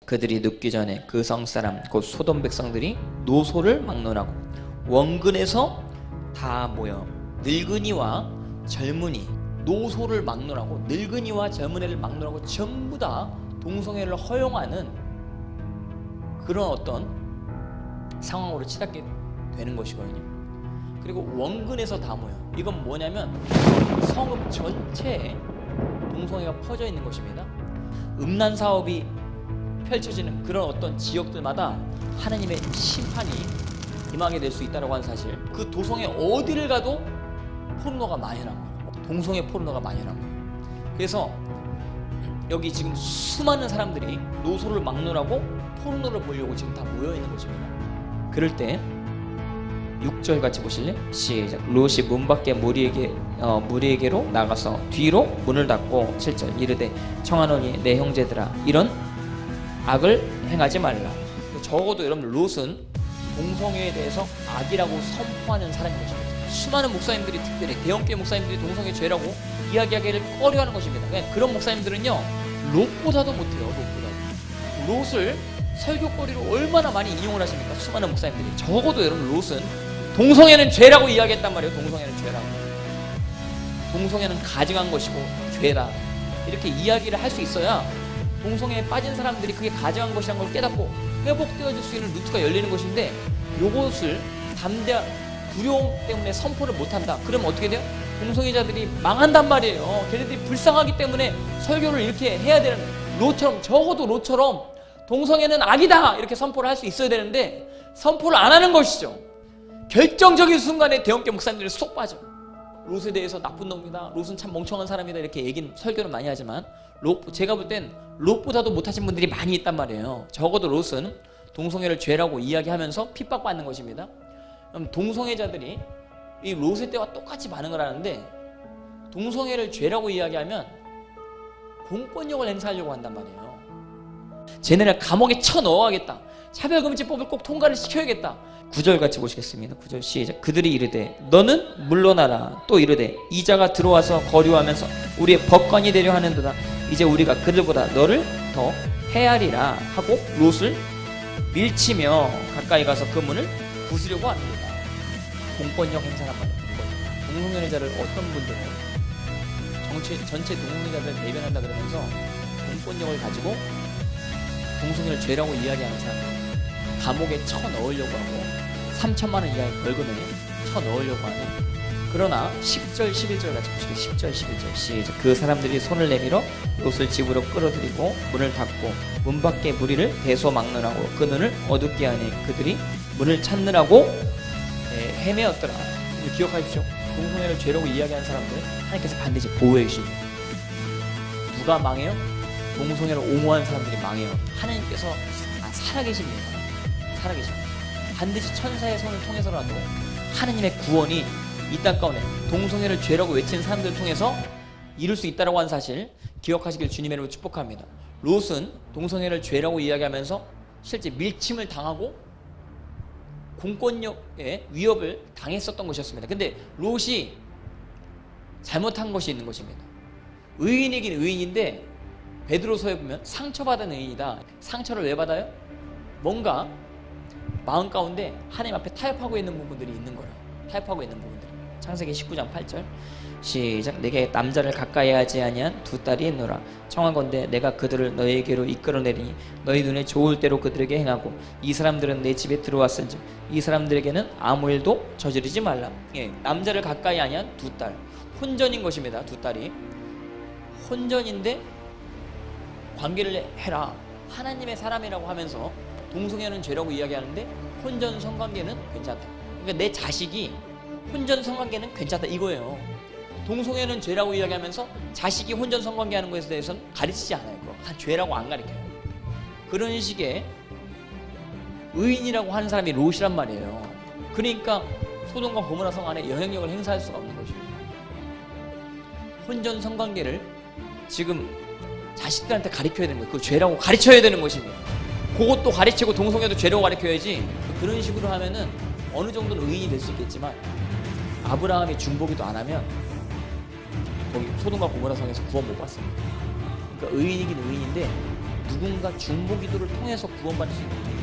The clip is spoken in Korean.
그들이 눕기 전에 그 성사람 곧 소돔 백성들이 노소를 막론하고 원근에서 다 모여 늙은이와 젊은이, 노소를 막론하고 늙은이와 젊은이를 막론하고 전부 다 동성애를 허용하는 그런 어떤 상황으로 치닫게 되는 것이거든요. 그리고 원근에서 다 모여. 이건 뭐냐면 성읍 전체에 동성애가 퍼져 있는 것입니다. 음란 사업이 펼쳐지는 그런 어떤 지역들마다 하나님의 심판이 임하게 될 수 있다고 하는 사실. 그 도성에 어디를 가도 포르노가 만연한 거예요. 동성애 포르노가 만연한 거예요. 그래서 여기 지금 수많은 사람들이 노소를 막론하고 포르노를 보려고 지금 다 모여 있는 것입니다. 그럴 때 6절 같이 보실래? 시작. 롯이 문 밖에 무리에게로 나가서 뒤로 문을 닫고 7절 이르되 청하노니 내 형제들아 이런 악을 행하지 말라. 적어도 여러분 롯은 동성애에 대해서 악이라고 선포하는 사람인 것입니다. 수많은 목사님들이 특별히 대형교회 목사님들이 동성애 죄라고 이야기하기를 꺼려하는 것입니다. 그냥 그런 목사님들은요 롯보다도 못해요. 롯을 설교거리로 얼마나 많이 인용을 하십니까? 수많은 목사님들이. 적어도 여러분 롯은 동성애는 죄라고 이야기했단 말이에요. 동성애는 죄라고. 동성애는 가증한 것이고 죄다 이렇게 이야기를 할 수 있어야 동성애에 빠진 사람들이 그게 가증한 것이라는 걸 깨닫고 회복되어질 수 있는 루트가 열리는 것인데 요것을 담대한 두려움 때문에 선포를 못한다. 그러면 어떻게 돼요? 동성애자들이 망한단 말이에요. 걔네들이 불쌍하기 때문에 설교를 이렇게 해야 되는, 롯처럼, 적어도 롯처럼 동성애는 악이다 이렇게 선포를 할 수 있어야 되는데 선포를 안 하는 것이죠. 결정적인 순간에 대형교 목사님들이 쏙 빠져. 롯에 대해서 나쁜 놈이다, 롯은 참 멍청한 사람이다 이렇게 얘기는 설교는 많이 하지만 제가 볼 땐 롯보다도 못하신 분들이 많이 있단 말이에요. 적어도 롯은 동성애를 죄라고 이야기하면서 핍박받는 것입니다. 그럼 동성애자들이 이 롯의 때와 똑같이 반응을 하는데 동성애를 죄라고 이야기하면 공권력을 행사하려고 한단 말이에요. 쟤네를 감옥에 쳐넣어야겠다, 차별금지법을 꼭 통과를 시켜야겠다. 9절 같이 보시겠습니다. 9절 시작. 그들이 이르되 너는 물러나라. 또 이르되 이자가 들어와서 거류하면서 우리의 법관이 되려 하는도다. 이제 우리가 그들보다 너를 더 헤아리라 하고 롯을 밀치며 가까이 가서 그 문을 부수려고 합니다. 공권력 행사란 말이에요. 동성애자를 어떤 분들은 전체 동성애자들을 대변한다 그러면서 공권력을 가지고 동성애를 죄라고 이야기하는 사람들 감옥에 쳐넣으려고 하고 3천만 원 이하의 벌금에 쳐넣으려고 하는. 그러나 10절 11절 같이 보시죠. 10절 11절 시작. 그 사람들이 손을 내밀어 롯을 집으로 끌어들이고 문을 닫고 문 밖에 무리를 대소막론하고 그 눈을 어둡게 하니 그들이 문을 찾느라고 헤매었더라. 기억하십시오. 동성애를 죄라고 이야기하는 사람들 하나님께서 반드시 보호해 주십니다. 누가 망해요? 동성애를 옹호하는 사람들이 망해요. 하나님께서 살아계십니다. 살아계십니다. 반드시 천사의 손을 통해서라도 하나님의 구원이 이 땅 가운데 동성애를 죄라고 외치는 사람들을 통해서 이룰 수 있다고 하는 사실 기억하시길 주님의 이름으로 축복합니다. 롯은 동성애를 죄라고 이야기하면서 실제 밀침을 당하고 공권력의 위협을 당했었던 것이었습니다. 근데 롯이 잘못한 것이 있는 것입니다. 의인이긴 의인인데 베드로서에 보면 상처받은 의인이다. 상처를 왜 받아요? 뭔가 마음 가운데 하나님 앞에 타협하고 있는 부분들이 있는 거예요. 타협하고 있는 부분들. 창세기 19장 8절 시작. 내게 남자를 가까이 하지 아니한 두 딸이 있노라. 청하건대 내가 그들을 너에게로 이끌어내리니 너희 눈에 좋을 대로 그들에게 행하고 이 사람들은 내 집에 들어왔은즉 이 사람들에게는 아무 일도 저지르지 말라. 남자를 가까이 아니한 두 딸. 혼전인 것입니다. 두 딸이 혼전인데 관계를 해라. 하나님의 사람이라고 하면서 동성애는 죄라고 이야기하는데 혼전 성관계는 괜찮다. 그러니까 내 자식이 혼전 성관계는 괜찮다 이거예요. 동성애는 죄라고 이야기하면서 자식이 혼전 성관계하는 것에 대해서는 가르치지 않아요. 그거 죄라고 안 가르쳐요. 그런 식의 의인이라고 하는 사람이 롯이란 말이에요. 그러니까 소돔과 고모라 성 안에 영향력을 행사할 수가 없는 것입니다. 혼전 성관계를 지금 자식들한테 가르쳐야 되는 거예요. 그 죄라고 가르쳐야 되는 것입니다. 그것도 가르치고 동성애도 죄라고 가르쳐야지. 그런 식으로 하면은 어느 정도는 의인이 될 수 있겠지만 아브라함이 중보기도 안 하면 거기 소돔과 고모라 성에서 구원 못 받습니다. 그러니까 의인이긴 의인인데 누군가 중보기도를 통해서 구원받을 수 있는